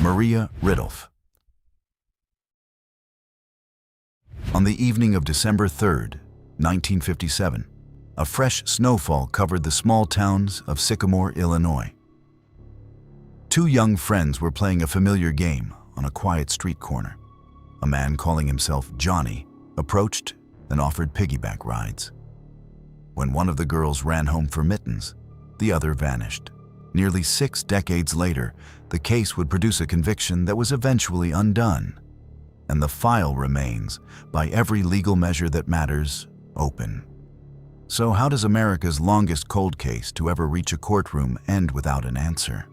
Maria Ridulph. On the evening of December 3rd, 1957, a fresh snowfall covered the small towns of Sycamore, Illinois. Two young friends were playing a familiar game on a quiet street corner. A man calling himself Johnny approached and offered piggyback rides. When one of the girls ran home for mittens, the other vanished. Nearly 6 decades later, the case would produce a conviction that was eventually undone, and the file remains, by every legal measure that matters, open. So how does America's longest cold case to ever reach a courtroom end without an answer?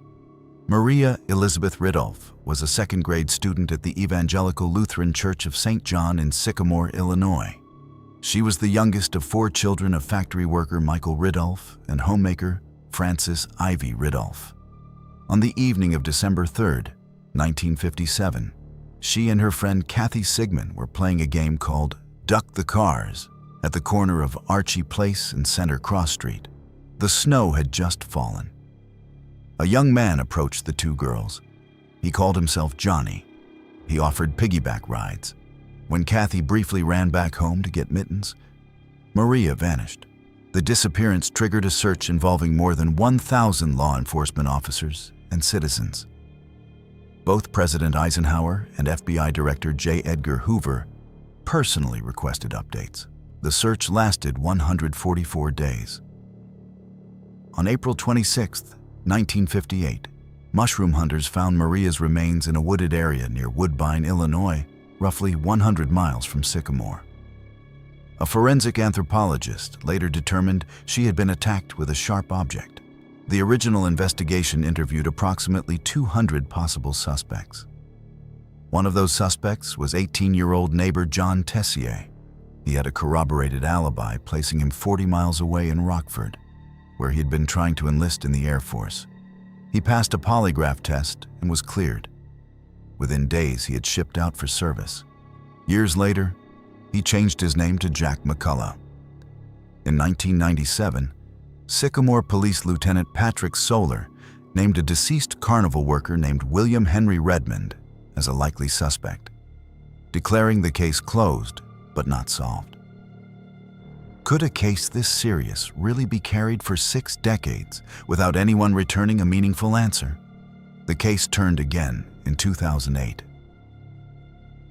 Maria Elizabeth Ridulph was a second-grade student at the Evangelical Lutheran Church of St. John in Sycamore, Illinois. She was the youngest of 4 children of factory worker Michael Ridulph and homemaker Frances Ivy Ridulph. On the evening of December 3rd, 1957, she and her friend Kathy Sigmund were playing a game called Duck the Cars at the corner of Archie Place and Center Cross Street. The snow had just fallen. A young man approached the two girls. He called himself Johnny. He offered piggyback rides. When Kathy briefly ran back home to get mittens, Maria vanished. The disappearance triggered a search involving more than 1,000 law enforcement officers and citizens. Both President Eisenhower and FBI Director J. Edgar Hoover personally requested updates. The search lasted 144 days. On April 26, 1958, mushroom hunters found Maria's remains in a wooded area near Woodbine, Illinois, roughly 100 miles from Sycamore. A forensic anthropologist later determined she had been attacked with a sharp object. The original investigation interviewed approximately 200 possible suspects. One of those suspects was 18-year-old neighbor John Tessier. He had a corroborated alibi, placing him 40 miles away in Rockford, where he had been trying to enlist in the Air Force. He passed a polygraph test and was cleared. Within days, he had shipped out for service. Years later, he changed his name to Jack McCullough. In 1997, Sycamore Police Lieutenant Patrick Soler named a deceased carnival worker named William Henry Redmond as a likely suspect, declaring the case closed but not solved. Could a case this serious really be carried for 6 decades without anyone returning a meaningful answer? The case turned again in 2008.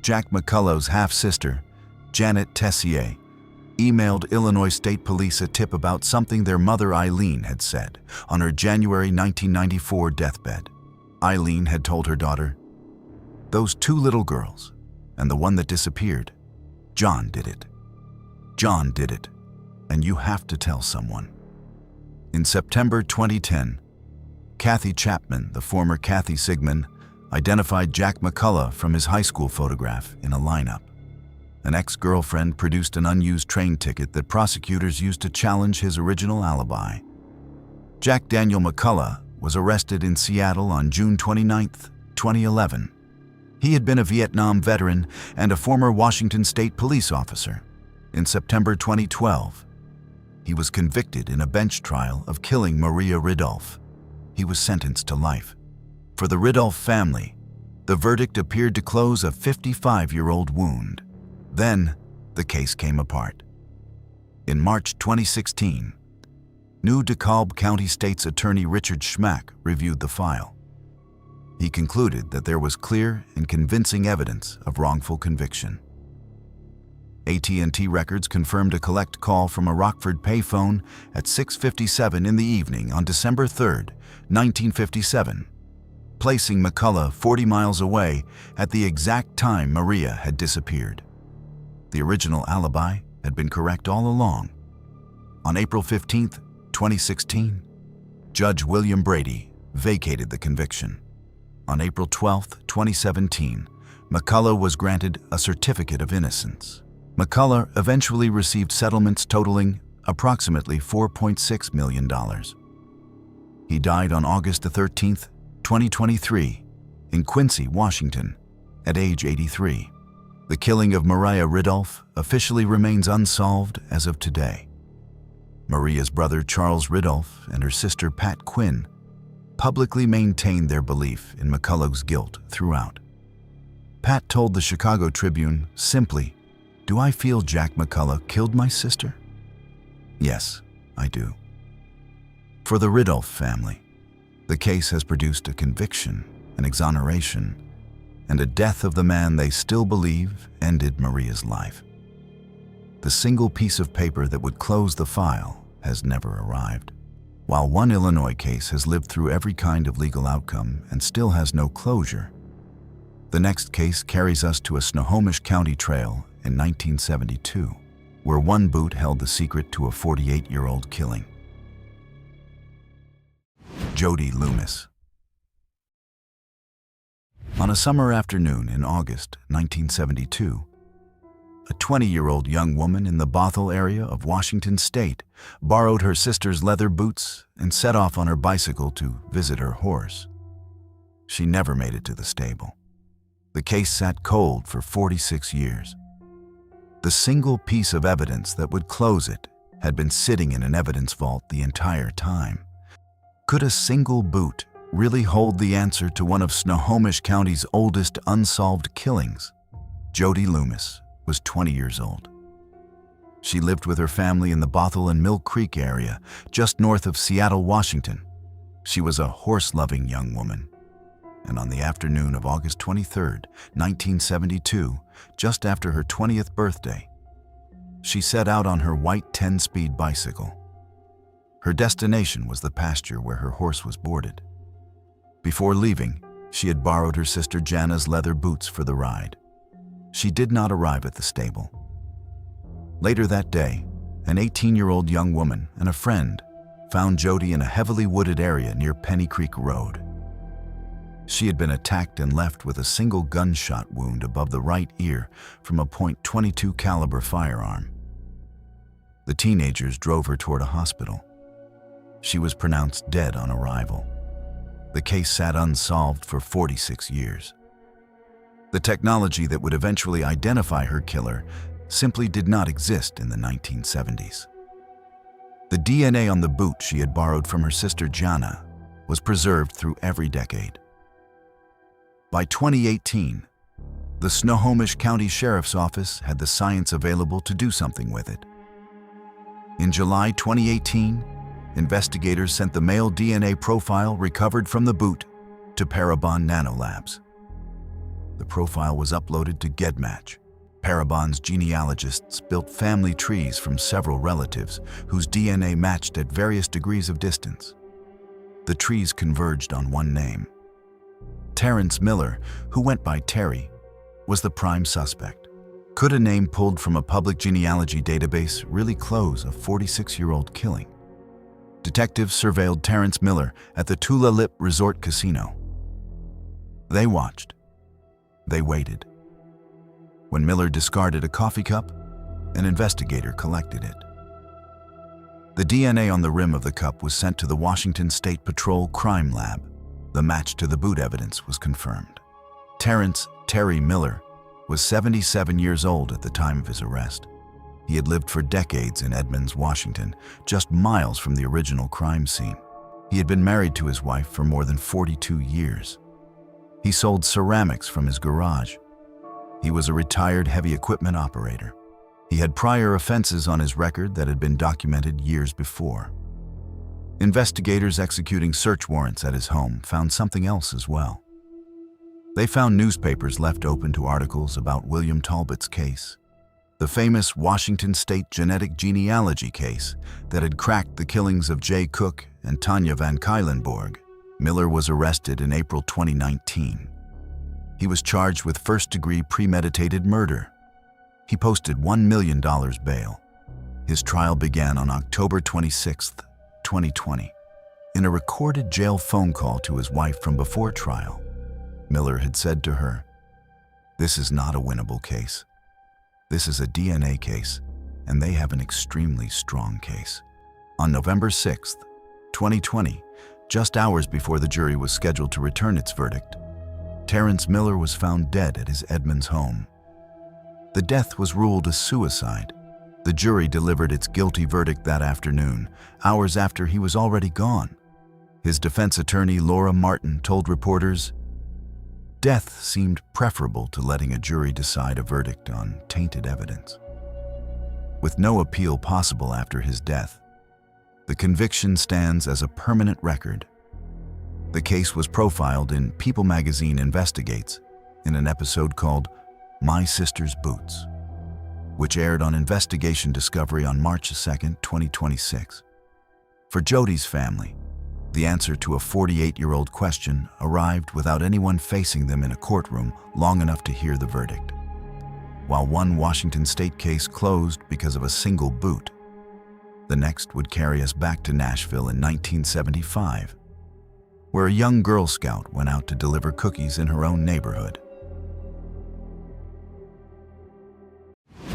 Jack McCullough's half-sister, Janet Tessier, emailed Illinois State Police a tip about something their mother Eileen had said on her January 1994 deathbed. Eileen had told her daughter, "Those 2 little girls, and the one that disappeared, John did it. John did it, and you have to tell someone." In September 2010, Kathy Chapman, the former Kathy Sigmund, identified Jack McCullough from his high school photograph in a lineup. An ex-girlfriend produced an unused train ticket that prosecutors used to challenge his original alibi. Jack Daniel McCullough was arrested in Seattle on June 29, 2011. He had been a Vietnam veteran and a former Washington State police officer. In September 2012, he was convicted in a bench trial of killing Maria Ridulph. He was sentenced to life. For the Ridulph family, the verdict appeared to close a 55-year-old wound. Then, the case came apart. In March 2016, new DeKalb County State's Attorney Richard Schmack reviewed the file. He concluded that there was clear and convincing evidence of wrongful conviction. AT&T records confirmed a collect call from a Rockford payphone at 6:57 in the evening on December 3, 1957, placing McCullough 40 miles away at the exact time Maria had disappeared. The original alibi had been correct all along. On April 15, 2016, Judge William Brady vacated the conviction. On April 12, 2017, McCullough was granted a certificate of innocence. McCullough eventually received settlements totaling approximately $4.6 million. He died on August 13, 2023, in Quincy, Washington, at age 83. The killing of Maria Ridulph officially remains unsolved as of today. Maria's brother Charles Ridulph and her sister Pat Quinn publicly maintained their belief in McCullough's guilt throughout. Pat told the Chicago Tribune simply, "Do I feel Jack McCullough killed my sister? Yes, I do." For the Ridulph family, the case has produced a conviction, an exoneration, and a death of the man they still believe ended Maria's life. The single piece of paper that would close the file has never arrived. While one Illinois case has lived through every kind of legal outcome and still has no closure, the next case carries us to a Snohomish County trail in 1972, where one boot held the secret to a 48-year-old killing. Jody Loomis. On a summer afternoon in August 1972, a 20-year-old young woman in the Bothell area of Washington State borrowed her sister's leather boots and set off on her bicycle to visit her horse. She never made it to the stable. The case sat cold for 46 years. The single piece of evidence that would close it had been sitting in an evidence vault the entire time. Could a single boot really hold the answer to one of Snohomish County's oldest unsolved killings? Jody Loomis was 20 years old. She lived with her family in the Bothell and Mill Creek area, just north of Seattle, Washington. She was a horse-loving young woman. And on the afternoon of August 23, 1972, just after her 20th birthday, she set out on her white 10-speed bicycle. Her destination was the pasture where her horse was boarded. Before leaving, she had borrowed her sister Jana's leather boots for the ride. She did not arrive at the stable. Later that day, an 18-year-old young woman and a friend found Jody in a heavily wooded area near Penny Creek Road. She had been attacked and left with a single gunshot wound above the right ear from a .22 caliber firearm. The teenagers drove her toward a hospital. She was pronounced dead on arrival. The case sat unsolved for 46 years. The technology that would eventually identify her killer simply did not exist in the 1970s. The DNA on the boot she had borrowed from her sister Jana was preserved through every decade. By 2018, the Snohomish County Sheriff's Office had the science available to do something with it. In July 2018, investigators sent the male DNA profile recovered from the boot to Parabon Nanolabs. The profile was uploaded to GEDmatch. Parabon's genealogists built family trees from several relatives whose DNA matched at various degrees of distance. The trees converged on one name. Terrence Miller, who went by Terry, was the prime suspect. Could a name pulled from a public genealogy database really close a 46-year-old killing? Detectives surveilled Terrence Miller at the Tula Lip Resort Casino. They watched. They waited. When Miller discarded a coffee cup, an investigator collected it. The DNA on the rim of the cup was sent to the Washington State Patrol Crime Lab. The match to the boot evidence was confirmed. Terry Miller was 77 years old at the time of his arrest. He had lived for decades in Edmonds, Washington, just miles from the original crime scene. He had been married to his wife for more than 42 years. He sold ceramics from his garage. He was a retired heavy equipment operator. He had prior offenses on his record that had been documented years before. Investigators executing search warrants at his home found something else as well. They found newspapers left open to articles about William Talbot's case, the famous Washington State genetic genealogy case that had cracked the killings of Jay Cook and Tanya Van Cuylenborg. Miller was arrested in April 2019. He was charged with first-degree premeditated murder. He posted $1 million bail. His trial began on October 26, 2020. In a recorded jail phone call to his wife from before trial, Miller had said to her, "This is not a winnable case. This is a DNA case, and they have an extremely strong case." On November 6, 2020, just hours before the jury was scheduled to return its verdict, Terrence Miller was found dead at his Edmonds home. The death was ruled a suicide. The jury delivered its guilty verdict that afternoon, hours after he was already gone. His defense attorney, Laura Martin, told reporters, "Death seemed preferable to letting a jury decide a verdict on tainted evidence." With no appeal possible after his death, the conviction stands as a permanent record. The case was profiled in People magazine Investigates in an episode called My Sister's Boots, which aired on Investigation Discovery on March 2, 2026. For Jody's family, the answer to a 48-year-old question arrived without anyone facing them in a courtroom long enough to hear the verdict. While one Washington state case closed because of a single boot, the next would carry us back to Nashville in 1975, where a young Girl Scout went out to deliver cookies in her own neighborhood.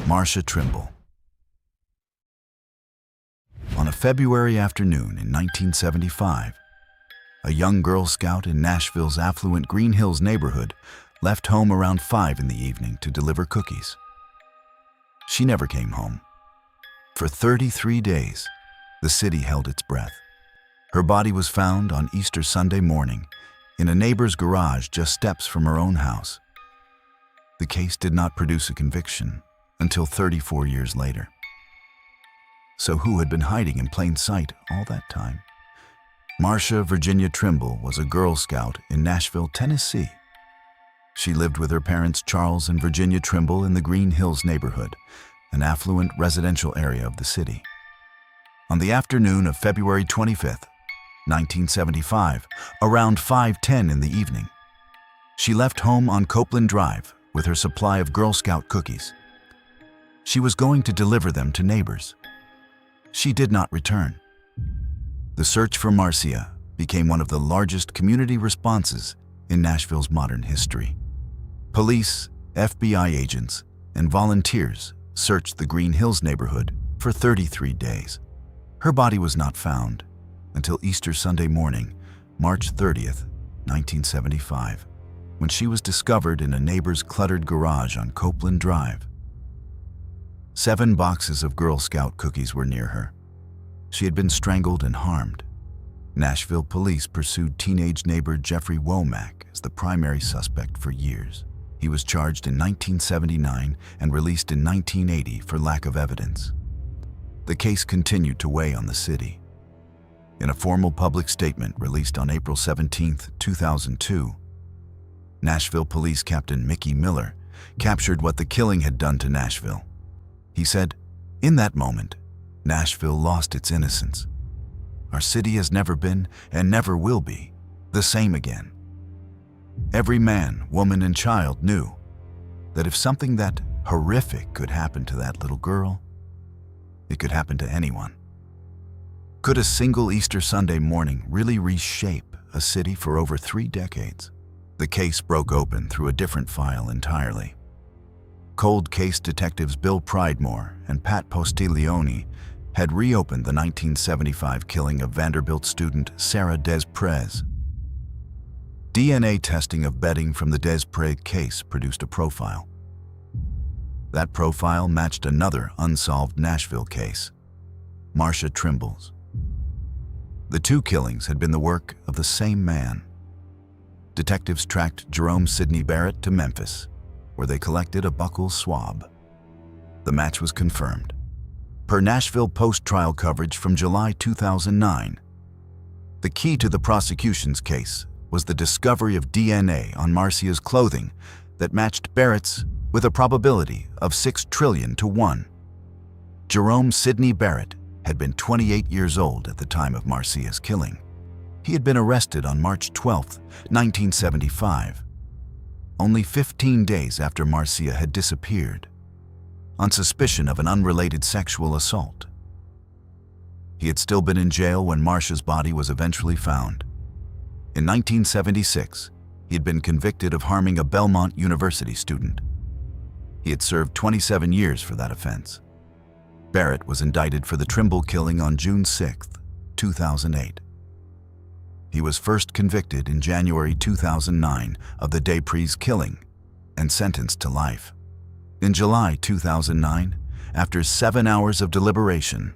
Marcia Trimble. On a February afternoon in 1975, a young Girl Scout in Nashville's affluent Green Hills neighborhood left home around 5 in the evening to deliver cookies. She never came home. For 33 days, the city held its breath. Her body was found on Easter Sunday morning in a neighbor's garage just steps from her own house. The case did not produce a conviction until 34 years later. So who had been hiding in plain sight all that time? Marcia Virginia Trimble was a Girl Scout in Nashville, Tennessee. She lived with her parents Charles and Virginia Trimble in the Green Hills neighborhood, an affluent residential area of the city. On the afternoon of February 25th, 1975, around 5:10 in the evening, she left home on Copeland Drive with her supply of Girl Scout cookies. She was going to deliver them to neighbors. She did not return. The search for Marcia became one of the largest community responses in Nashville's modern history. Police, FBI agents, and volunteers searched the Green Hills neighborhood for 33 days. Her body was not found until Easter Sunday morning, March 30th, 1975, when she was discovered in a neighbor's cluttered garage on Copeland Drive. 7 boxes of Girl Scout cookies were near her. She had been strangled and harmed. Nashville police pursued teenage neighbor Jeffrey Womack as the primary suspect for years. He was charged in 1979 and released in 1980 for lack of evidence. The case continued to weigh on the city. In a formal public statement released on April 17, 2002, Nashville Police Captain Mickey Miller captured what the killing had done to Nashville. He said, "In that moment, Nashville lost its innocence. Our city has never been, and never will be, the same again. Every man, woman, and child knew that if something that horrific could happen to that little girl, it could happen to anyone." Could a single Easter Sunday morning really reshape a city for over 3 decades? The case broke open through a different file entirely. Cold case detectives Bill Pridemore and Pat Postiglione had reopened the 1975 killing of Vanderbilt student Sarah Desprez. DNA testing of bedding from the Desprez case produced a profile. That profile matched another unsolved Nashville case, Marcia Trimble's. The 2 killings had been the work of the same man. Detectives tracked Jerome Sidney Barrett to Memphis, where they collected a buccal swab. The match was confirmed. Per Nashville Post-trial coverage from July 2009, the key to the prosecution's case was the discovery of DNA on Marcia's clothing that matched Barrett's with a probability of 6 trillion to 1. Jerome Sidney Barrett had been 28 years old at the time of Marcia's killing. He had been arrested on March 12, 1975, only 15 days after Marcia had disappeared, on suspicion of an unrelated sexual assault. He had still been in jail when Marcia's body was eventually found. In 1976, he had been convicted of harming a Belmont University student. He had served 27 years for that offense. Barrett was indicted for the Trimble killing on June 6, 2008. He was first convicted in January 2009 of the Desprez killing and sentenced to life. In July 2009, after 7 hours of deliberation,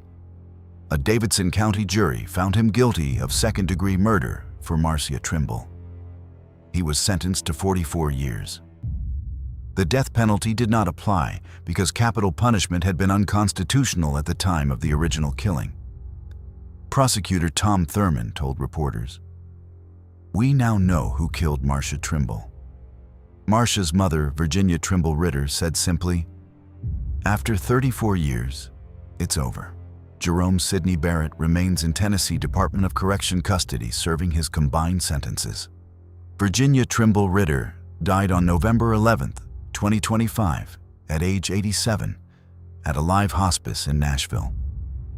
A Davidson County jury found him guilty of second-degree murder for Marcia Trimble. He was sentenced to 44 years. The death penalty did not apply because capital punishment had been unconstitutional at the time of the original killing. Prosecutor Tom Thurman told reporters, "We now know who killed Marcia Trimble." Marcia's mother, Virginia Trimble Ritter, said simply, "After 34 years, it's over." Jerome Sidney Barrett remains in Tennessee Department of Correction custody, serving his combined sentences. Virginia Trimble Ritter died on November 11, 2025, at age 87, at a live hospice in Nashville.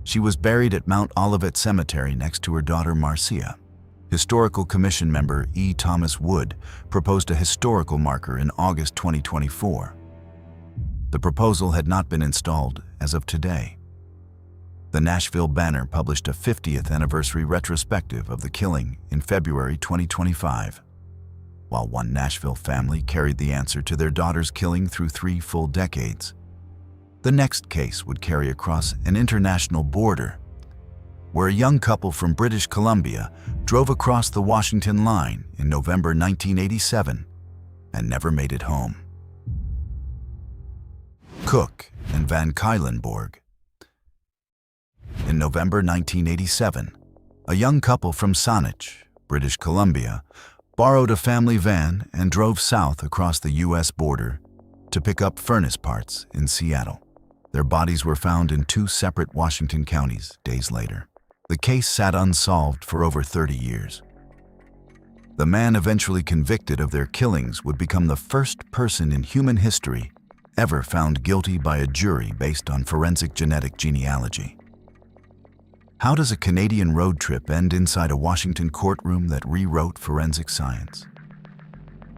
She was buried at Mount Olivet Cemetery next to her daughter Marcia. Historical Commission member E. Thomas Wood proposed a historical marker in August 2024. The proposal had not been installed as of today. The Nashville Banner published a 50th anniversary retrospective of the killing in February 2025, while one Nashville family carried the answer to their daughter's killing through 3 full decades. The next case would carry across an international border, where a young couple from British Columbia drove across the Washington line in November 1987 and never made it home. Cook and Van Cuylenborg. In November 1987, a young couple from Saanich, British Columbia, borrowed a family van and drove south across the U.S. border to pick up furnace parts in Seattle. Their bodies were found in 2 separate Washington counties days later. The case sat unsolved for over 30 years. The man eventually convicted of their killings would become the first person in human history ever found guilty by a jury based on forensic genetic genealogy. How does a Canadian road trip end inside a Washington courtroom that rewrote forensic science?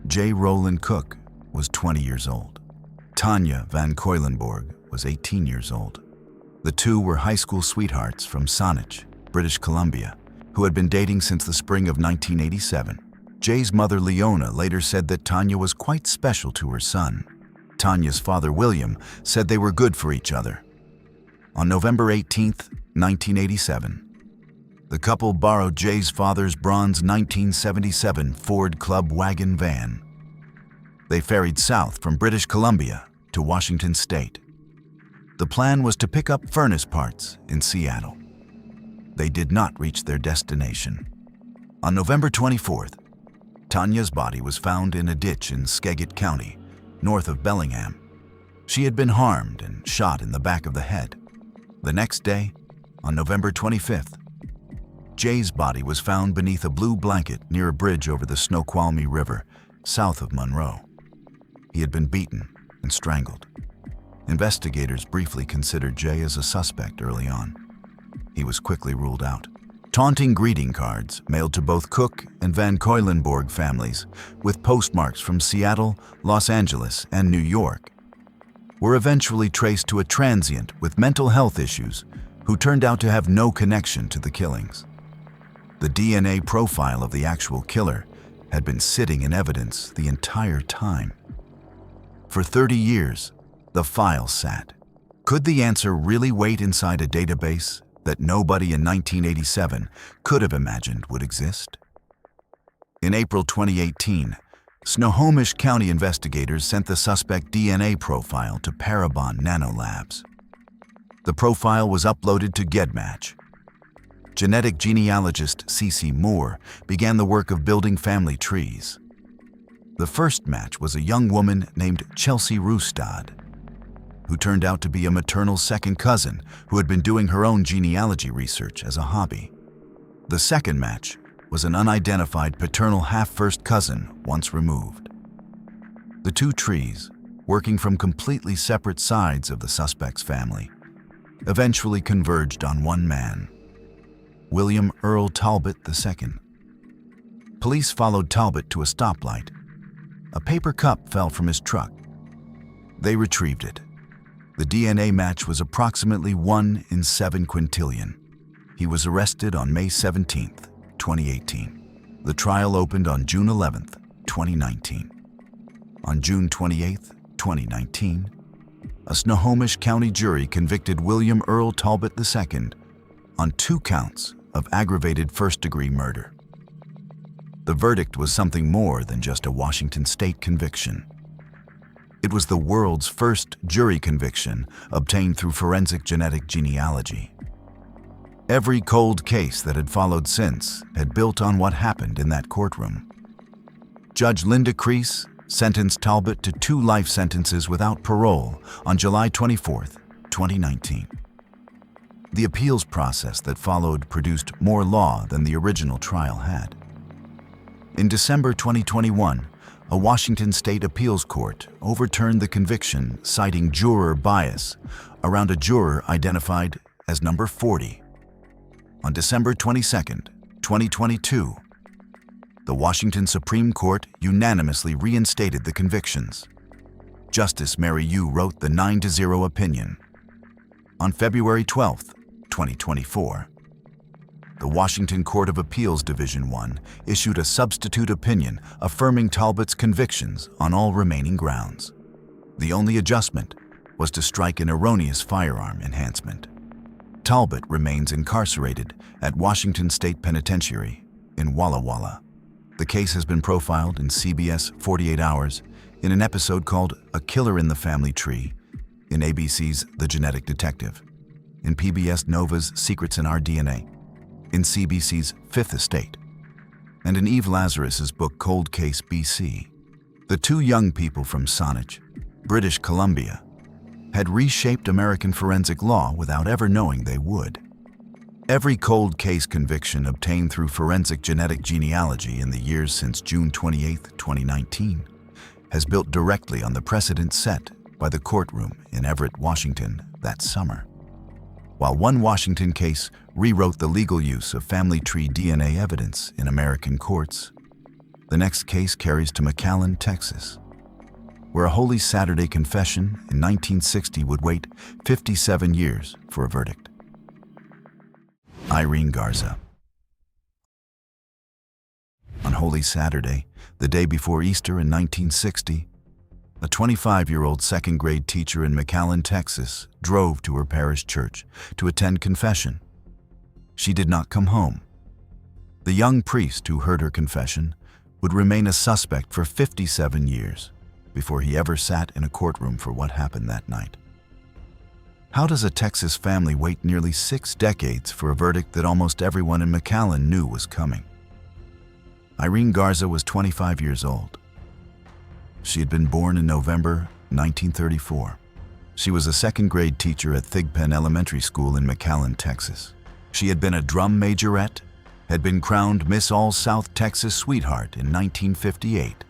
J. Roland Cook was 20 years old. Tanya Van Cuylenborg was 18 years old. The two were high school sweethearts from Saanich, British Columbia, who had been dating since the spring of 1987. Jay's mother, Leona, later said that Tanya was quite special to her son. Tanya's father, William, said they were good for each other. On November 18, 1987, the couple borrowed Jay's father's bronze 1977 Ford Club wagon van. They ferried south from British Columbia to Washington State. The plan was to pick up furnace parts in Seattle. They did not reach their destination. On November 24th, Tanya's body was found in a ditch in Skagit County, north of Bellingham. She had been harmed and shot in the back of the head. The next day, on November 25th, Jay's body was found beneath a blue blanket near a bridge over the Snoqualmie River, south of Monroe. He had been beaten and strangled. Investigators briefly considered Jay as a suspect early on. He was quickly ruled out. Taunting greeting cards mailed to both Cook and Van Cuylenborg families, with postmarks from Seattle, Los Angeles, and New York, were eventually traced to a transient with mental health issues who turned out to have no connection to the killings. The DNA profile of the actual killer had been sitting in evidence the entire time. For 30 years, the file sat. Could the answer really wait inside a database that nobody in 1987 could have imagined would exist? In April 2018, Snohomish County investigators sent the suspect DNA profile to Parabon Nanolabs. The profile was uploaded to GEDmatch. Genetic genealogist C.C. Moore began the work of building family trees. The first match was a young woman named Chelsea Rustad, who turned out to be a maternal second cousin who had been doing her own genealogy research as a hobby. The second match was an unidentified paternal half-first cousin once removed. The two trees, working from completely separate sides of the suspect's family, eventually converged on one man, William Earl Talbot II. Police followed Talbot to a stoplight. A paper cup fell from his truck. They retrieved it. The DNA match was approximately 1 in 7 quintillion. He was arrested on May 17, 2018. The trial opened on June 11, 2019. On June 28, 2019, a Snohomish County jury convicted William Earl Talbot II on 2 counts of aggravated first-degree murder. The verdict was something more than just a Washington state conviction. It was the world's first jury conviction obtained through forensic genetic genealogy. Every cold case that had followed since had built on what happened in that courtroom. Judge Linda Crease sentenced Talbot to 2 life sentences without parole on July 24, 2019. The appeals process that followed produced more law than the original trial had. In December 2021, a Washington state appeals court overturned the conviction, citing juror bias around a juror identified as number 40. On December 22, 2022, the Washington Supreme Court unanimously reinstated the convictions. Justice Mary Yu wrote the 9-0 opinion. On February 12, 2024, the Washington Court of Appeals Division 1 issued a substitute opinion affirming Talbot's convictions on all remaining grounds. The only adjustment was to strike an erroneous firearm enhancement. Talbot remains incarcerated at Washington State Penitentiary in Walla Walla. The case has been profiled in CBS 48 Hours in an episode called A Killer in the Family Tree, in ABC's The Genetic Detective, in PBS Nova's Secrets in Our DNA, in CBC's Fifth Estate, and in Eve Lazarus's book Cold Case BC. The 2 young people from Saanich, British Columbia, had reshaped American forensic law without ever knowing they would. Every cold case conviction obtained through forensic genetic genealogy in the years since June 28, 2019, has built directly on the precedent set by the courtroom in Everett, Washington that summer. While one Washington case rewrote the legal use of family tree DNA evidence in American courts, the next case carries to McAllen, Texas, where a Holy Saturday confession in 1960 would wait 57 years for a verdict. Irene Garza. On Holy Saturday, the day before Easter in 1960, a 25-year-old second-grade teacher in McAllen, Texas, drove to her parish church to attend confession. She did not come home. The young priest who heard her confession would remain a suspect for 57 years before he ever sat in a courtroom for what happened that night. How does a Texas family wait nearly 6 decades for a verdict that almost everyone in McAllen knew was coming? Irene Garza was 25 years old. She had been born in November 1934. She was a second-grade teacher at Thigpen Elementary School in McAllen, Texas. She had been a drum majorette, had been crowned Miss All-South Texas Sweetheart in 1958,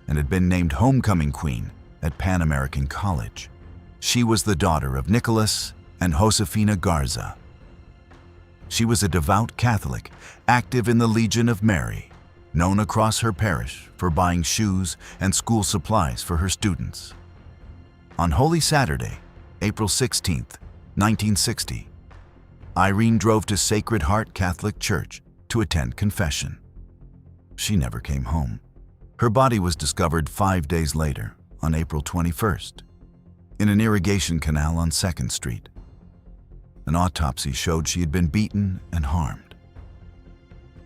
and had been named Homecoming Queen at Pan American College. She was the daughter of Nicholas and Josefina Garza. She was a devout Catholic, active in the Legion of Mary, known across her parish for buying shoes and school supplies for her students. On Holy Saturday, April 16, 1960, Irene drove to Sacred Heart Catholic Church to attend confession. She never came home. Her body was discovered 5 days later, on April 21st, in an irrigation canal on 2nd Street. An autopsy showed she had been beaten and harmed.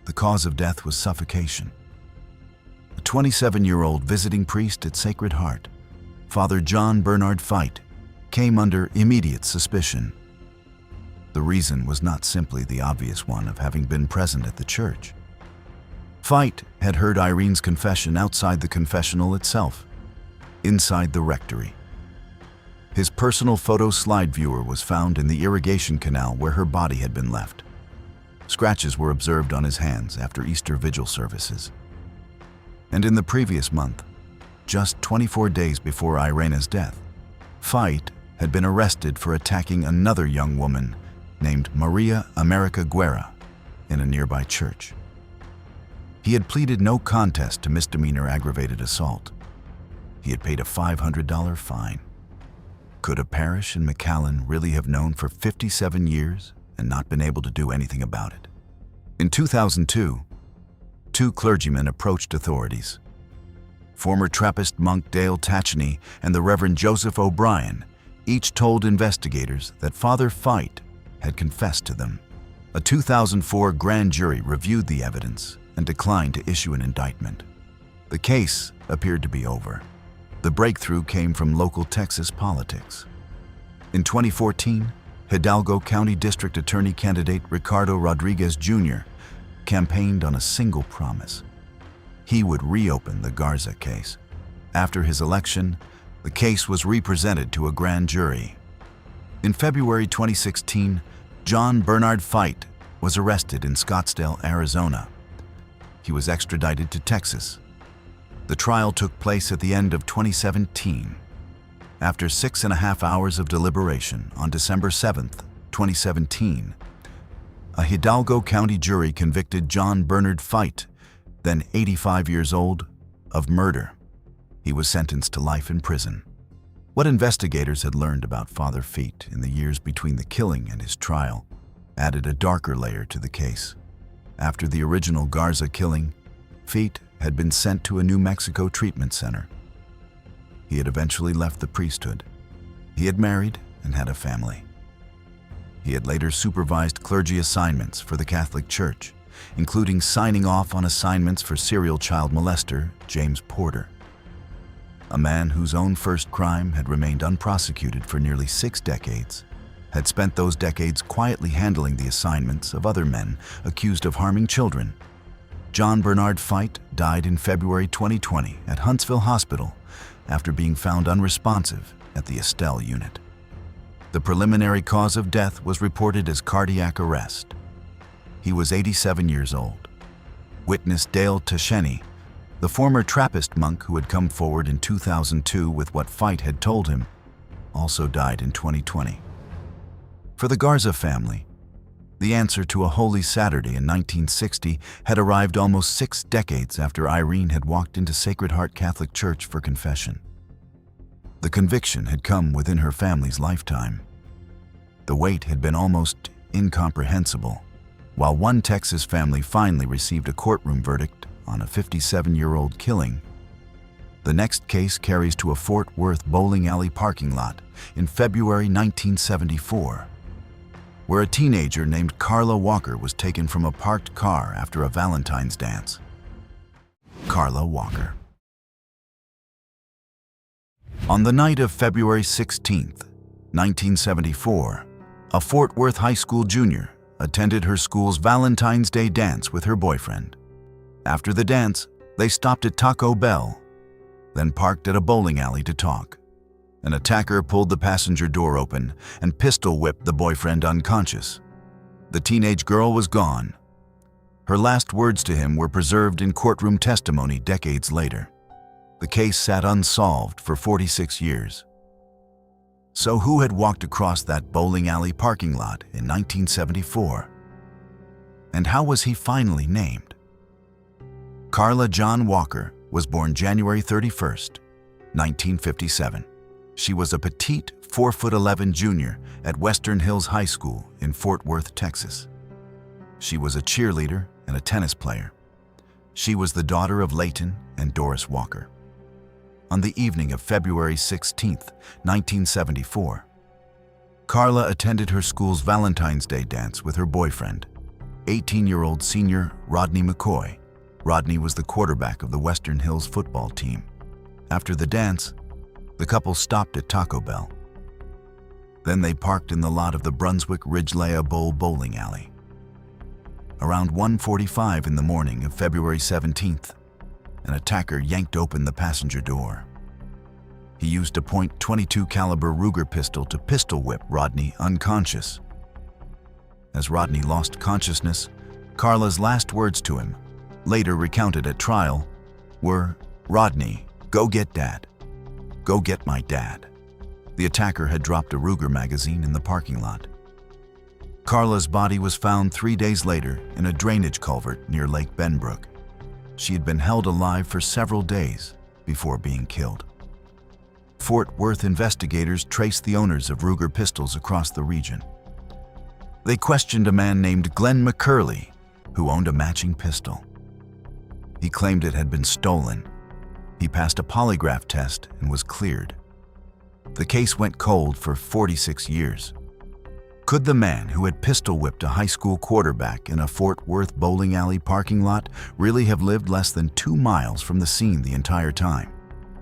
The cause of death was suffocation. A 27-year-old visiting priest at Sacred Heart, Father John Bernard Fite, came under immediate suspicion. The reason was not simply the obvious one of having been present at the church. Fite had heard Irene's confession outside the confessional itself, inside the rectory. His personal photo slide viewer was found in the irrigation canal where her body had been left. Scratches were observed on his hands after Easter Vigil services. And in the previous month, just 24 days before Irene's death, Fite had been arrested for attacking another young woman named Maria America Guerra in a nearby church. He had pleaded no contest to misdemeanor aggravated assault. He had paid a $500 fine. Could a parish in McAllen really have known for 57 years and not been able to do anything about it? In 2002, 2 clergymen approached authorities. Former Trappist monk Dale Tacheny and the Reverend Joseph O'Brien each told investigators that Father Fite had confessed to them. A 2004 grand jury reviewed the evidence and declined to issue an indictment. The case appeared to be over. The breakthrough came from local Texas politics. In 2014, Hidalgo County District Attorney candidate Ricardo Rodriguez Jr. campaigned on a single promise. He would reopen the Garza case. After his election, the case was represented to a grand jury. In February 2016, John Bernard Fite was arrested in Scottsdale, Arizona. He was extradited to Texas. The trial took place at the end of 2017. After 6.5 hours of deliberation on December 7, 2017, a Hidalgo County jury convicted John Bernard Fite, then 85 years old, of murder. He was sentenced to life in prison. What investigators had learned about Father Fite in the years between the killing and his trial added a darker layer to the case. After the original Garza killing, Fite had been sent to a New Mexico treatment center. He had eventually left the priesthood. He had married and had a family. He had later supervised clergy assignments for the Catholic Church, including signing off on assignments for serial child molester James Porter. A man whose own first crime had remained unprosecuted for nearly 6 decades, had spent those decades quietly handling the assignments of other men accused of harming children. John Bernard Fite died in February 2020 at Huntsville Hospital after being found unresponsive at the Estelle unit. The preliminary cause of death was reported as cardiac arrest. He was 87 years old. Witness Dale Tasheni, the former Trappist monk who had come forward in 2002 with what Fite had told him, also died in 2020. For the Garza family, the answer to a Holy Saturday in 1960 had arrived almost 6 decades after Irene had walked into Sacred Heart Catholic Church for confession. The conviction had come within her family's lifetime. The wait had been almost incomprehensible. While one Texas family finally received a courtroom verdict on a 57-year-old killing, the next case carries to a Fort Worth bowling alley parking lot in February 1974, where a teenager named Carla Walker was taken from a parked car after a Valentine's dance. Carla Walker. On the night of February 16, 1974, a Fort Worth high school junior attended her school's Valentine's Day dance with her boyfriend. After the dance, they stopped at Taco Bell, then parked at a bowling alley to talk. An attacker pulled the passenger door open and pistol-whipped the boyfriend unconscious. The teenage girl was gone. Her last words to him were preserved in courtroom testimony decades later. The case sat unsolved for 46 years. So who had walked across that bowling alley parking lot in 1974? And how was he finally named? Carla John Walker was born January 31, 1957. She was a petite 4'11" junior at Western Hills High School in Fort Worth, Texas. She was a cheerleader and a tennis player. She was the daughter of Leighton and Doris Walker. On the evening of February 16, 1974, Carla attended her school's Valentine's Day dance with her boyfriend, 18-year-old senior Rodney McCoy. Rodney was the quarterback of the Western Hills football team. After the dance, the couple stopped at Taco Bell. Then they parked in the lot of the Brunswick Ridgelea Bowl bowling alley. Around 1:45 in the morning of February 17th, an attacker yanked open the passenger door. He used a .22 caliber Ruger pistol to pistol whip Rodney unconscious. As Rodney lost consciousness, Carla's last words to him, later recounted at trial, were, "Rodney, go get Dad. Go get my dad." The attacker had dropped a Ruger magazine in the parking lot. Carla's body was found 3 days later in a drainage culvert near Lake Benbrook. She had been held alive for several days before being killed. Fort Worth investigators traced the owners of Ruger pistols across the region. They questioned a man named Glenn McCurley, who owned a matching pistol. He claimed it had been stolen. He passed a polygraph test and was cleared. The case went cold for 46 years. Could the man who had pistol-whipped a high school quarterback in a Fort Worth bowling alley parking lot really have lived less than 2 miles from the scene the entire time?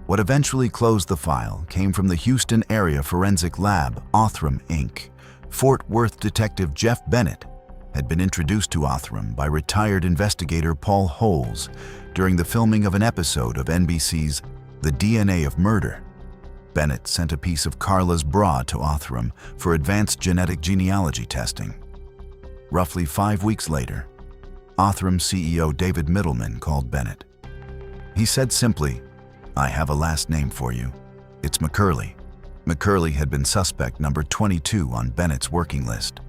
What eventually closed the file came from the Houston area forensic lab, Othram, Inc. Fort Worth detective Jeff Bennett had been introduced to Othram by retired investigator Paul Holes during the filming of an episode of NBC's The DNA of Murder. Bennett sent a piece of Carla's bra to Othram for advanced genetic genealogy testing. Roughly 5 weeks later, Othram CEO David Middleman called Bennett. He said simply, "I have a last name for you. It's McCurley." McCurley had been suspect number 22 on Bennett's working list.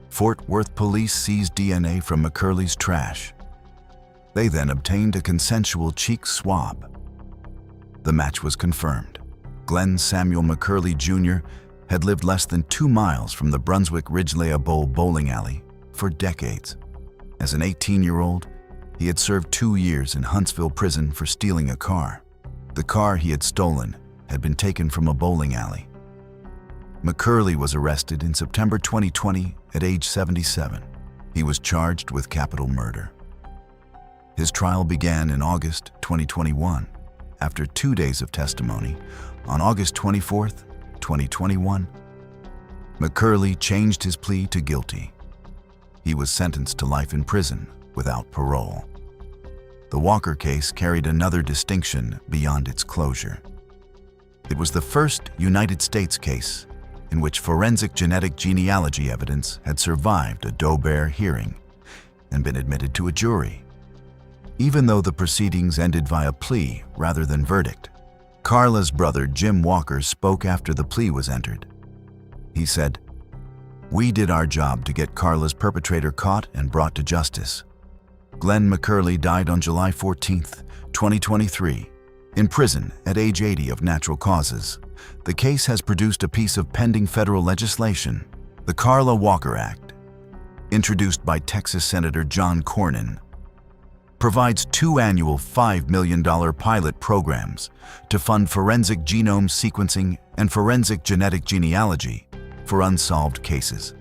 Fort Worth police seized DNA from McCurley's trash. They then obtained a consensual cheek swab. The match was confirmed. Glenn Samuel McCurley Jr. had lived less than 2 miles from the Brunswick Ridgelea Bowl bowling alley for decades. As an 18-year-old, he had served 2 years in Huntsville prison for stealing a car. The car he had stolen had been taken from a bowling alley. McCurley was arrested in September 2020 at age 77. He was charged with capital murder. His trial began in August 2021. After 2 days of testimony, on August 24, 2021, McCurley changed his plea to guilty. He was sentenced to life in prison without parole. The Walker case carried another distinction beyond its closure. It was the first United States case in which forensic genetic genealogy evidence had survived a Doe-Bear hearing and been admitted to a jury. Even though the proceedings ended via plea rather than verdict, Carla's brother Jim Walker spoke after the plea was entered. He said, "We did our job to get Carla's perpetrator caught and brought to justice." Glenn McCurley died on July 14, 2023, in prison at age 80 of natural causes. The case has produced a piece of pending federal legislation, the Carla Walker Act, introduced by Texas Senator John Cornyn, provides 2 annual $5 million pilot programs to fund forensic genome sequencing and forensic genetic genealogy for unsolved cases.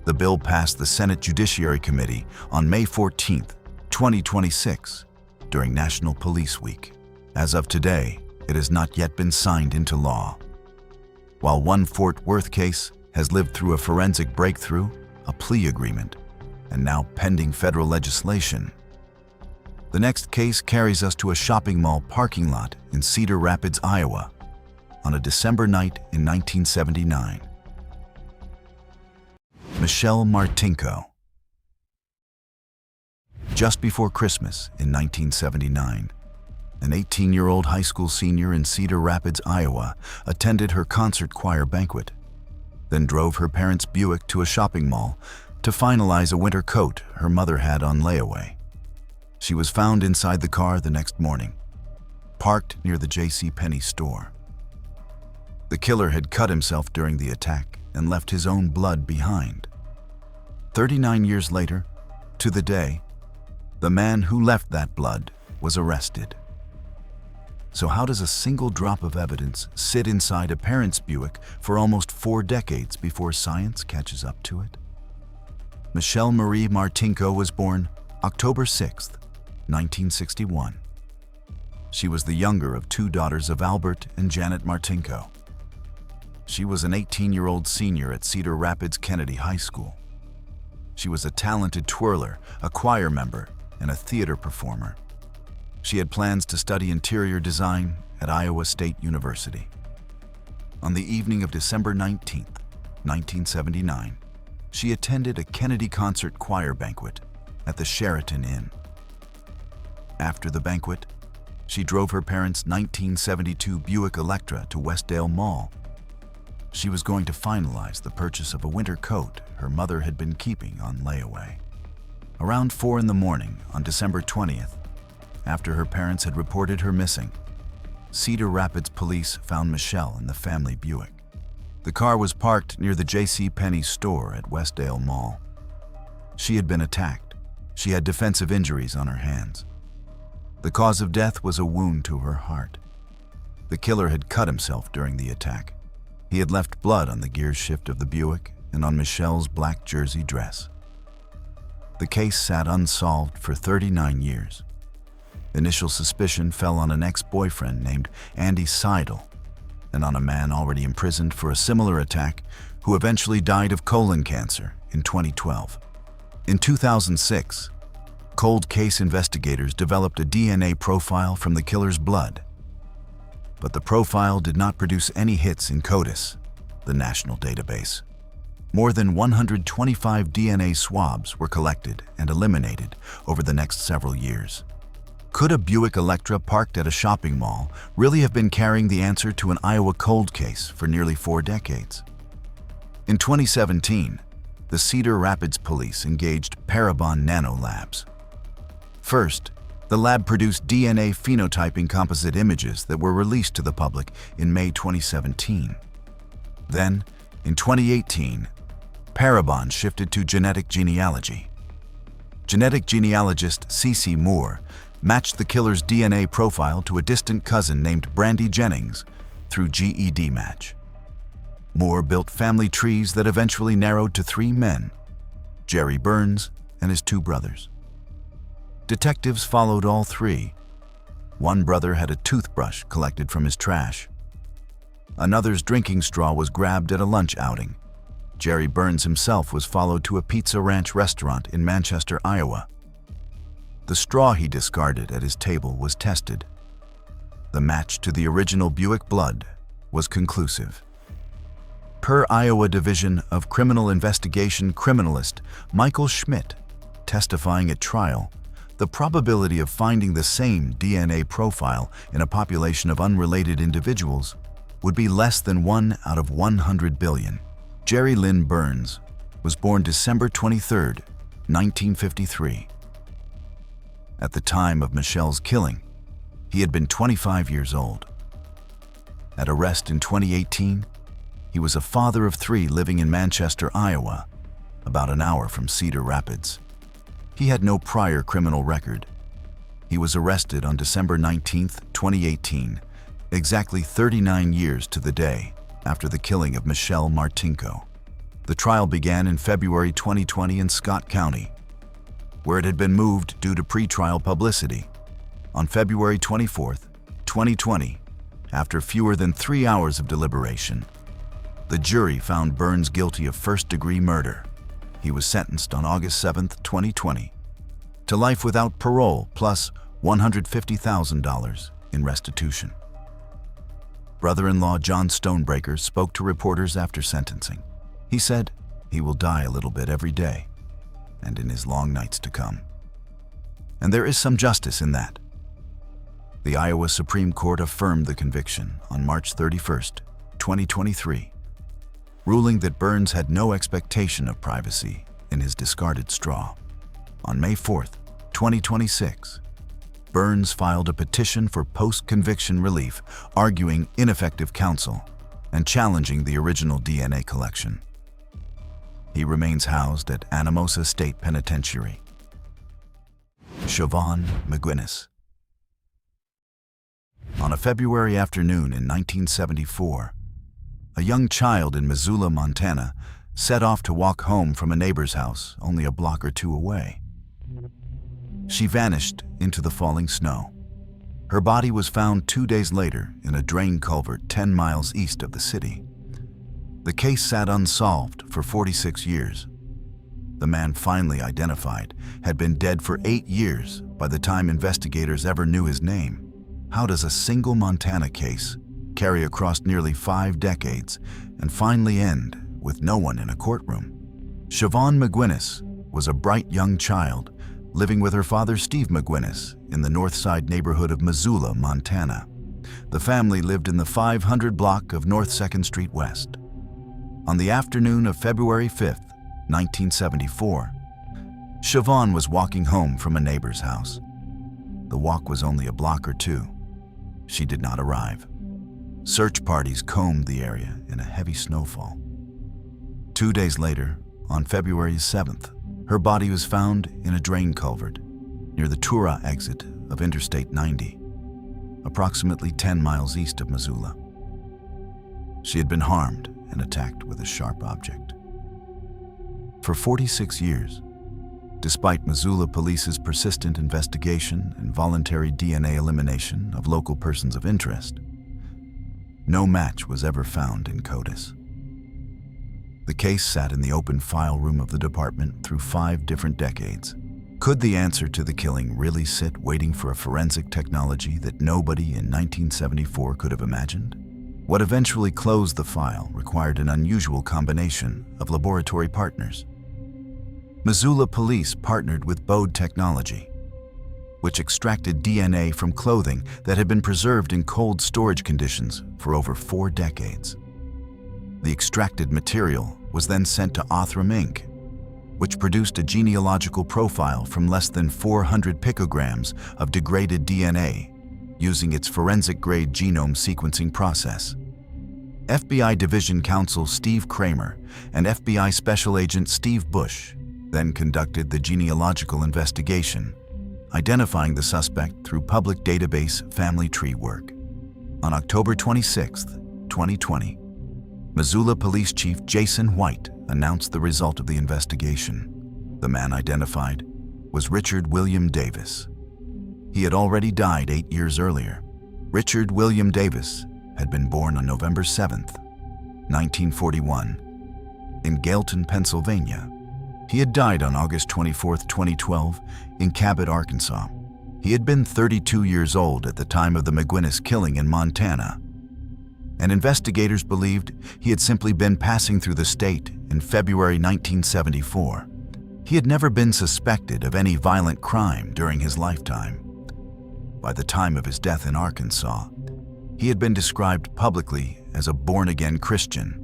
The bill passed the Senate Judiciary Committee on May 14, 2026, during National Police Week. As of today, it has not yet been signed into law. While one Fort Worth case has lived through a forensic breakthrough, a plea agreement, and now pending federal legislation, the next case carries us to a shopping mall parking lot in Cedar Rapids, Iowa, on a December night in 1979. Michelle Martinko. Just before Christmas in 1979, an 18-year-old high school senior in Cedar Rapids, Iowa, attended her concert choir banquet, then drove her parents' Buick to a shopping mall to finalize a winter coat her mother had on layaway. She was found inside the car the next morning, parked near the JCPenney store. The killer had cut himself during the attack and left his own blood behind. 39 years later, to the day, the man who left that blood was arrested. So how does a single drop of evidence sit inside a parent's Buick for almost 4 decades before science catches up to it? Michelle Marie Martinko was born October 6, 1961. She was the younger of 2 daughters of Albert and Janet Martinko. She was an 18-year-old senior at Cedar Rapids Kennedy High School. She was a talented twirler, a choir member, and a theater performer. She had plans to study interior design at Iowa State University. On the evening of December 19, 1979, she attended a Kennedy concert choir banquet at the Sheraton Inn. After the banquet, she drove her parents' 1972 Buick Electra to Westdale Mall. She was going to finalize the purchase of a winter coat her mother had been keeping on layaway. Around 4 in the morning on December 20th, after her parents had reported her missing, Cedar Rapids police found Michelle in the family Buick. The car was parked near the JCPenney store at Westdale Mall. She had been attacked. She had defensive injuries on her hands. The cause of death was a wound to her heart. The killer had cut himself during the attack. He had left blood on the gear shift of the Buick and on Michelle's black jersey dress. The case sat unsolved for 39 years. Initial suspicion fell on an ex-boyfriend named Andy Seidel and on a man already imprisoned for a similar attack who eventually died of colon cancer in 2012. In 2006, cold case investigators developed a DNA profile from the killer's blood. But the profile did not produce any hits in CODIS, the national database. More than 125 DNA swabs were collected and eliminated over the next several years. Could a Buick Electra parked at a shopping mall really have been carrying the answer to an Iowa cold case for nearly 4 decades? In 2017, the Cedar Rapids Police engaged Parabon Nanolabs. First, the lab produced DNA phenotyping composite images that were released to the public in May 2017. Then, in 2018, Parabon shifted to genetic genealogy. Genetic genealogist C.C. Moore matched the killer's DNA profile to a distant cousin named Brandy Jennings through GED match. Moore built family trees that eventually narrowed to 3 men, Jerry Burns and his 2 brothers. Detectives followed all 3. One brother had a toothbrush collected from his trash. Another's drinking straw was grabbed at a lunch outing. Jerry Burns himself was followed to a Pizza Ranch restaurant in Manchester, Iowa. The straw he discarded at his table was tested. The match to the original Buick blood was conclusive. Per Iowa Division of Criminal Investigation criminalist Michael Schmidt testifying at trial, the probability of finding the same DNA profile in a population of unrelated individuals would be less than 1 out of 100 billion. Jerry Lynn Burns was born December 23, 1953. At the time of Michelle's killing, he had been 25 years old. At arrest in 2018, he was a father of 3 living in Manchester, Iowa, about an hour from Cedar Rapids. He had no prior criminal record. He was arrested on December 19, 2018, exactly 39 years to the day after the killing of Michelle Martinko. The trial began in February 2020 in Scott County, where it had been moved due to pretrial publicity. On February 24, 2020, after fewer than 3 hours of deliberation, the jury found Burns guilty of first-degree murder. He was sentenced on August 7, 2020, to life without parole plus $150,000 in restitution. Brother-in-law John Stonebreaker spoke to reporters after sentencing. He said, "He will die a little bit every day, and in his long nights to come." And there is some justice in that. The Iowa Supreme Court affirmed the conviction on March 31, 2023, ruling that Burns had no expectation of privacy in his discarded straw. On May 4, 2026, Burns filed a petition for post-conviction relief, arguing ineffective counsel and challenging the original DNA collection. He remains housed at Anamosa State Penitentiary. Siobhan McGuinness. On a February afternoon in 1974, a young child in Missoula, Montana, set off to walk home from a neighbor's house only a block or 2 away. She vanished into the falling snow. Her body was found 2 days later in a drain culvert 10 miles east of the city. The case sat unsolved for 46 years. The man finally identified had been dead for 8 years by the time investigators ever knew his name. How does a single Montana case carry across nearly 5 decades and finally end with no one in a courtroom? Siobhan McGuinness was a bright young child living with her father Steve McGuinness in the North Side neighborhood of Missoula, Montana. The family lived in the 500 block of North 2nd Street West. On the afternoon of February 5, 1974, Siobhan was walking home from a neighbor's house. The walk was only a block or 2. She did not arrive. Search parties combed the area in a heavy snowfall. 2 days later, on February 7th, her body was found in a drain culvert near the Tura exit of Interstate 90, approximately 10 miles east of Missoula. She had been harmed and attacked with a sharp object. For 46 years, despite Missoula Police's persistent investigation and voluntary DNA elimination of local persons of interest, no match was ever found in CODIS. The case sat in the open file room of the department through 5 different decades. Could the answer to the killing really sit waiting for a forensic technology that nobody in 1974 could have imagined? What eventually closed the file required an unusual combination of laboratory partners. Missoula Police partnered with Bode Technology, which extracted DNA from clothing that had been preserved in cold storage conditions for over 4 decades. The extracted material was then sent to Othram Inc., which produced a genealogical profile from less than 400 picograms of degraded DNA using its forensic-grade genome sequencing process. FBI Division Counsel Steve Kramer and FBI Special Agent Steve Bush then conducted the genealogical investigation, identifying the suspect through public database family tree work. On October 26, 2020, Missoula Police Chief Jason White announced the result of the investigation. The man identified was Richard William Davis. He had already died 8 years earlier. Richard William Davis had been born on November 7, 1941, in Gailton, Pennsylvania. He had died on August 24, 2012, in Cabot, Arkansas. He had been 32 years old at the time of the McGuinness killing in Montana, and investigators believed he had simply been passing through the state in February 1974. He had never been suspected of any violent crime during his lifetime. By the time of his death in Arkansas, he had been described publicly as a born-again Christian.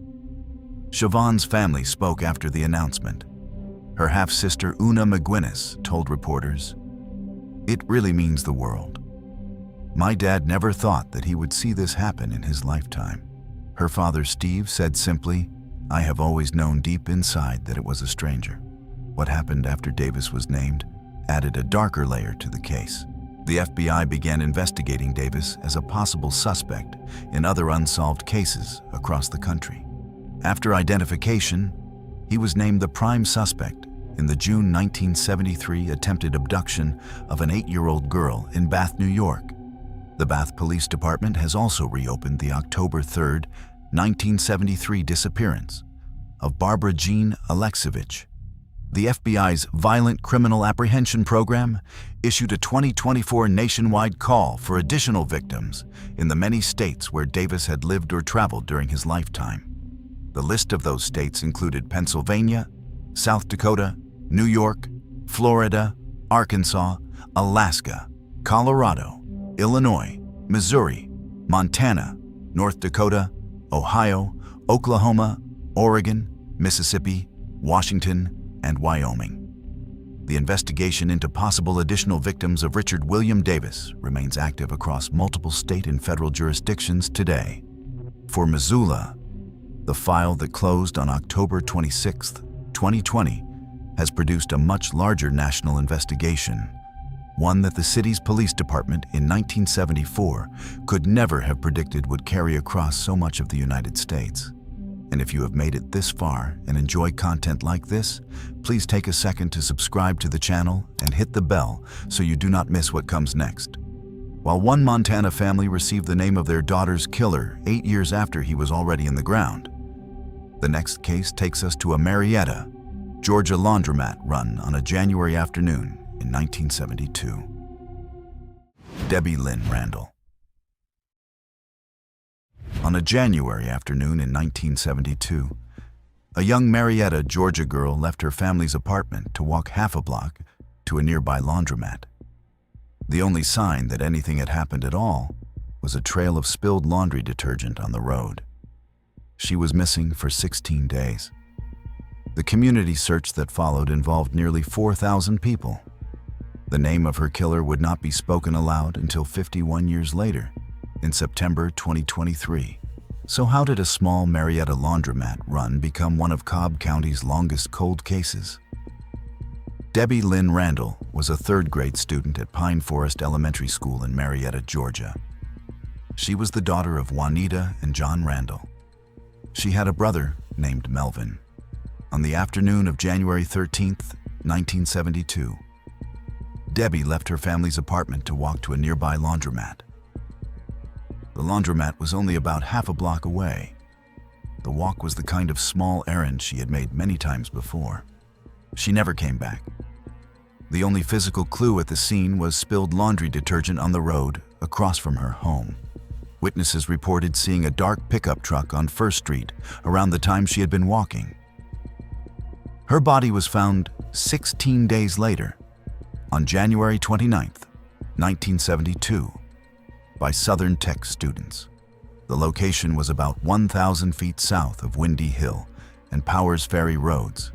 Siobhan's family spoke after the announcement. Her half-sister Una McGuinness told reporters, "It really means the world. My dad never thought that he would see this happen in his lifetime." Her father Steve said simply, "I have always known deep inside that it was a stranger." What happened after Davis was named added a darker layer to the case. The FBI began investigating Davis as a possible suspect in other unsolved cases across the country. After identification, he was named the prime suspect in the June 1973 attempted abduction of an 8-year-old girl in Bath, New York. The Bath Police Department has also reopened the October 3, 1973 disappearance of Barbara Jean Alexievich. The FBI's Violent Criminal Apprehension Program issued a 2024 nationwide call for additional victims in the many states where Davis had lived or traveled during his lifetime. The list of those states included Pennsylvania, South Dakota, New York, Florida, Arkansas, Alaska, Colorado, Illinois, Missouri, Montana, North Dakota, Ohio, Oklahoma, Oregon, Mississippi, Washington, and Wyoming. The investigation into possible additional victims of Richard William Davis remains active across multiple state and federal jurisdictions today. For Missoula, the file that closed on October 26, 2020, has produced a much larger national investigation, one that the city's police department in 1974 could never have predicted would carry across so much of the United States. And if you have made it this far and enjoy content like this, please take a second to subscribe to the channel and hit the bell so you do not miss what comes next. While one Montana family received the name of their daughter's killer 8 years after he was already in the ground, the next case takes us to a Marietta, Georgia laundromat run on a January afternoon in 1972. Debbie Lynn Randall. On a January afternoon in 1972, a young Marietta, Georgia girl left her family's apartment to walk half a block to a nearby laundromat. The only sign that anything had happened at all was a trail of spilled laundry detergent on the road. She was missing for 16 days. The community search that followed involved nearly 4,000 people. The name of her killer would not be spoken aloud until 51 years later, in September 2023. So how did a small Marietta laundromat run become one of Cobb County's longest cold cases? Debbie Lynn Randall was a third-grade student at Pine Forest Elementary School in Marietta, Georgia. She was the daughter of Juanita and John Randall. She had a brother named Melvin. On the afternoon of January 13th, 1972, Debbie left her family's apartment to walk to a nearby laundromat. The laundromat was only about half a block away. The walk was the kind of small errand she had made many times before. She never came back. The only physical clue at the scene was spilled laundry detergent on the road across from her home. Witnesses reported seeing a dark pickup truck on First Street around the time she had been walking. Her body was found 16 days later, on January 29th, 1972, by Southern Tech students. The location was about 1,000 feet south of Windy Hill and Powers Ferry roads.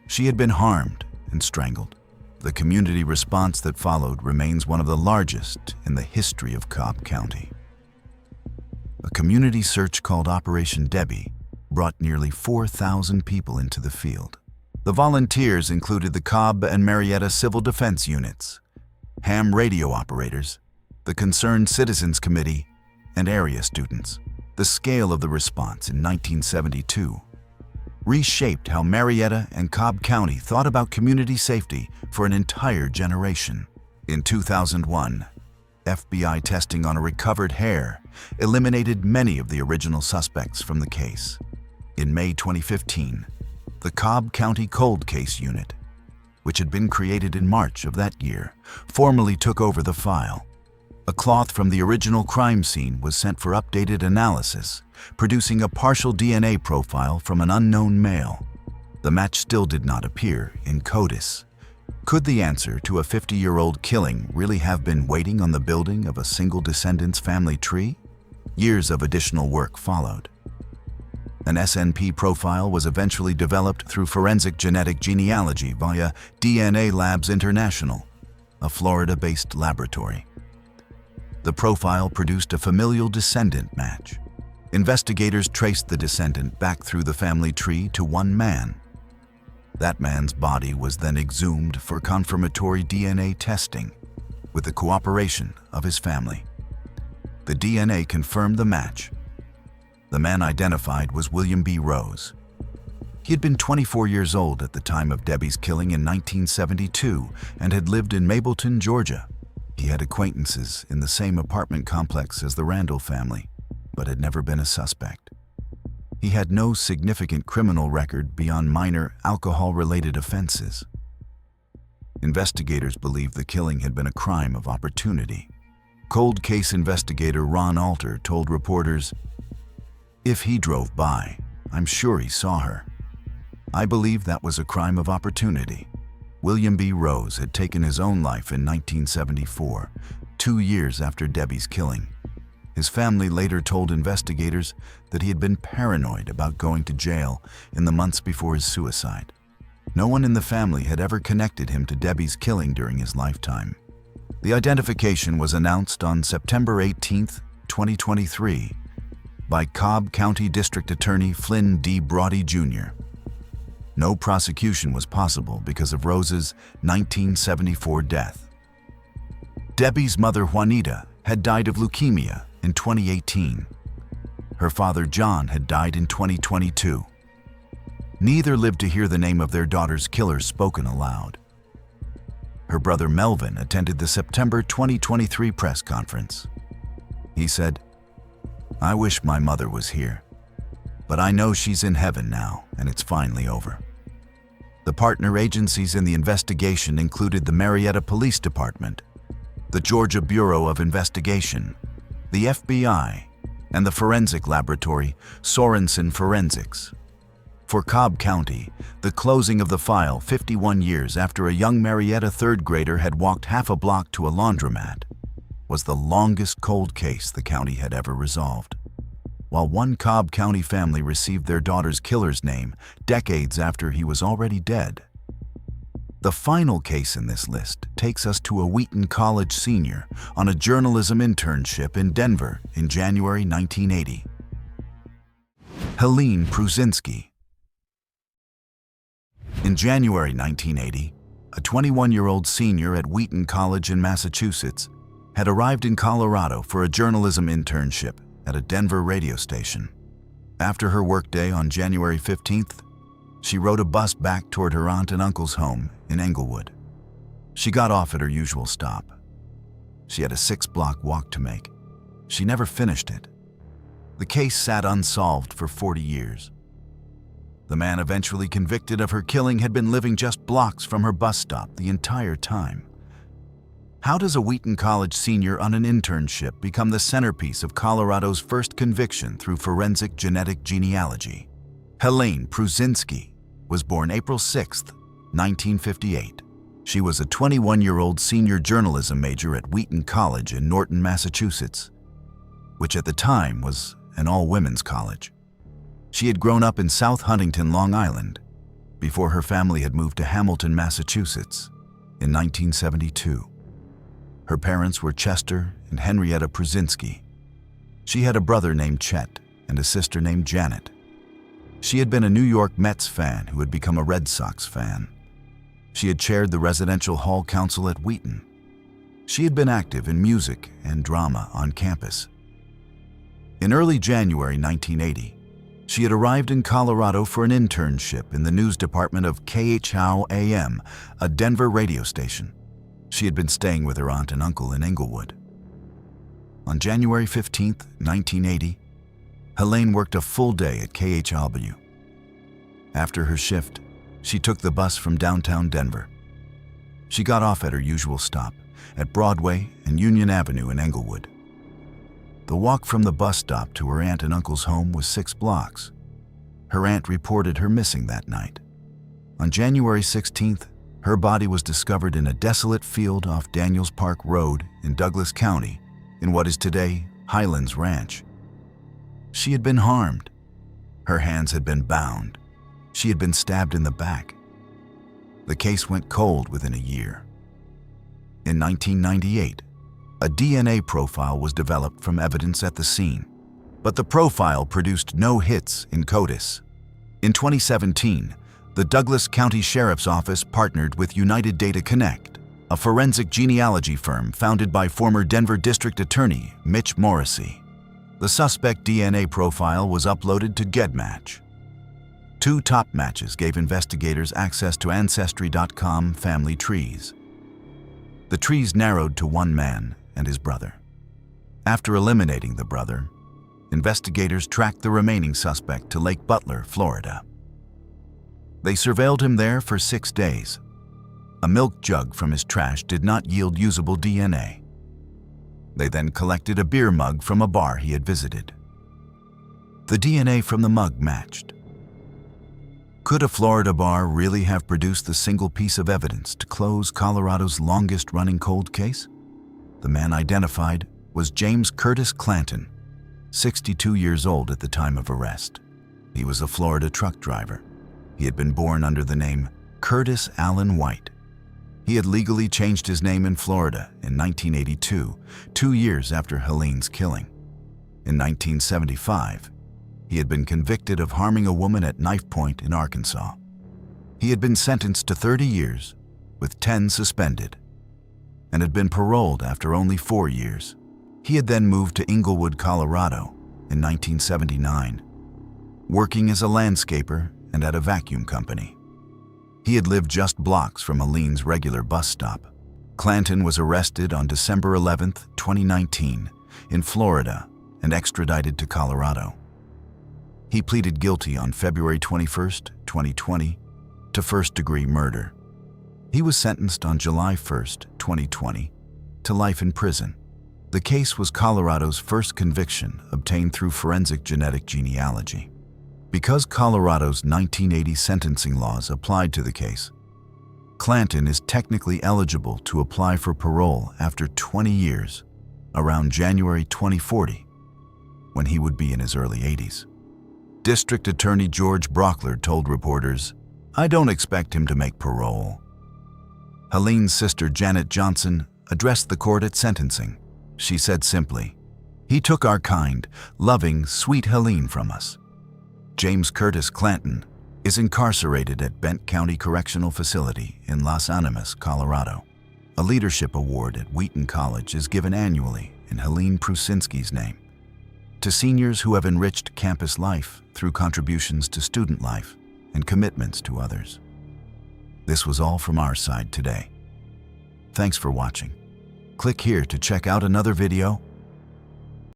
She had been harmed and strangled. The community response that followed remains one of the largest in the history of Cobb County. A community search called Operation Debbie brought nearly 4,000 people into the field. The volunteers included the Cobb and Marietta Civil Defense Units, ham radio operators, the Concerned Citizens Committee, and area students. The scale of the response in 1972 reshaped how Marietta and Cobb County thought about community safety for an entire generation. In 2001, FBI testing on a recovered hair eliminated many of the original suspects from the case. In May 2015, the Cobb County Cold Case Unit, which had been created in March of that year, formally took over the file. A cloth from the original crime scene was sent for updated analysis, producing a partial DNA profile from an unknown male. The match still did not appear in CODIS. Could the answer to a 50-year-old killing really have been waiting on the building of a single descendant's family tree? Years of additional work followed. An SNP profile was eventually developed through forensic genetic genealogy via DNA Labs International, a Florida-based laboratory. The profile produced a familial descendant match. Investigators traced the descendant back through the family tree to one man. That man's body was then exhumed for confirmatory DNA testing, with the cooperation of his family. The DNA confirmed the match. The man identified was William B. Rose. He had been 24 years old at the time of Debbie's killing in 1972 and had lived in Mableton, Georgia. He had acquaintances in the same apartment complex as the Randall family, but had never been a suspect. He had no significant criminal record beyond minor alcohol-related offenses. Investigators believed the killing had been a crime of opportunity. Cold case investigator Ron Alter told reporters, "If he drove by, I'm sure he saw her. I believe that was a crime of opportunity." William B. Rose had taken his own life in 1974, 2 years after Debbie's killing. His family later told investigators that he had been paranoid about going to jail in the months before his suicide. No one in the family had ever connected him to Debbie's killing during his lifetime. The identification was announced on September 18, 2023, by Cobb County District Attorney Flynn D. Brody Jr. No prosecution was possible because of Rose's 1974 death. Debbie's mother, Juanita, had died of leukemia in 2018. Her father, John, had died in 2022. Neither lived to hear the name of their daughter's killer spoken aloud. Her brother, Melvin, attended the September 2023 press conference. He said, "I wish my mother was here, but I know she's in heaven now and it's finally over." The partner agencies in the investigation included the Marietta Police Department, the Georgia Bureau of Investigation, the FBI, and the forensic laboratory Sorensen Forensics. For Cobb County, the closing of the file 51 years after a young Marietta third grader had walked half a block to a laundromat was the longest cold case the county had ever resolved. While one Cobb County family received their daughter's killer's name decades after he was already dead. The final case in this list takes us to a Wheaton College senior on a journalism internship in Denver in January 1980. Helene Prusinski. In January 1980, a 21-year-old senior at Wheaton College in Massachusetts had arrived in Colorado for a journalism internship at a Denver radio station. After her workday on January 15th, She rode a bus back toward her aunt and uncle's home in Englewood. She got off at her usual stop. She had a 6-block walk to make. She never finished it. The case sat unsolved for 40 years. The man eventually convicted of her killing had been living just blocks from her bus stop the entire time. How does a Wheaton College senior on an internship become the centerpiece of Colorado's first conviction through forensic genetic genealogy? Helene Prusinski was born April 6, 1958. She was a 21-year-old senior journalism major at Wheaton College in Norton, Massachusetts, which at the time was an all-women's college. She had grown up in South Huntington, Long Island, before her family had moved to Hamilton, Massachusetts in 1972. Her parents were Chester and Henrietta Prusinski. She had a brother named Chet and a sister named Janet. She had been a New York Mets fan who had become a Red Sox fan. She had chaired the residential hall council at Wheaton. She had been active in music and drama on campus. In early January 1980, she had arrived in Colorado for an internship in the news department of KHOW-AM, a Denver radio station. She had been staying with her aunt and uncle in Englewood. On January 15, 1980, Helene worked a full day at KHOW. After her shift, she took the bus from downtown Denver. She got off at her usual stop, at Broadway and Union Avenue in Englewood. The walk from the bus stop to her aunt and uncle's home was 6 blocks. Her aunt reported her missing that night. On January 16th, her body was discovered in a desolate field off Daniels Park Road in Douglas County, in what is today Highlands Ranch. She had been harmed. Her hands had been bound. She had been stabbed in the back. The case went cold within a year. In 1998, a DNA profile was developed from evidence at the scene, but the profile produced no hits in CODIS. In 2017, the Douglas County Sheriff's Office partnered with United Data Connect, a forensic genealogy firm founded by former Denver District Attorney Mitch Morrissey. The suspect DNA profile was uploaded to GEDmatch. 2 top matches gave investigators access to Ancestry.com family trees. The trees narrowed to one man and his brother. After eliminating the brother, investigators tracked the remaining suspect to Lake Butler, Florida. They surveilled him there for 6 days. A milk jug from his trash did not yield usable DNA. They then collected a beer mug from a bar he had visited. The DNA from the mug matched. Could a Florida bar really have produced the single piece of evidence to close Colorado's longest-running cold case? The man identified was James Curtis Clanton, 62 years old at the time of arrest. He was a Florida truck driver. He had been born under the name Curtis Allen White. He had legally changed his name in Florida in 1982, 2 years after Helene's killing. In 1975, he had been convicted of harming a woman at knife point in Arkansas. He had been sentenced to 30 years, with 10 suspended, and had been paroled after only 4 years. He had then moved to Englewood, Colorado in 1979, working as a landscaper and at a vacuum company. He had lived just blocks from Helene's regular bus stop. Clanton was arrested on December 11, 2019, in Florida and extradited to Colorado. He pleaded guilty on February 21, 2020, to first-degree murder. He was sentenced on July 1, 2020, to life in prison. The case was Colorado's first conviction obtained through forensic genetic genealogy. Because Colorado's 1980 sentencing laws applied to the case, Clanton is technically eligible to apply for parole after 20 years, around January 2040, when he would be in his early 80s. District Attorney George Brockler told reporters, "I don't expect him to make parole." Helene's sister Janet Johnson addressed the court at sentencing. She said simply, "He took our kind, loving, sweet Helene from us." James Curtis Clanton is incarcerated at Bent County Correctional Facility in Las Animas, Colorado. A leadership award at Wheaton College is given annually in Helene Prusinski's name to seniors who have enriched campus life through contributions to student life and commitments to others. This was all from our side today. Thanks for watching. Click here to check out another video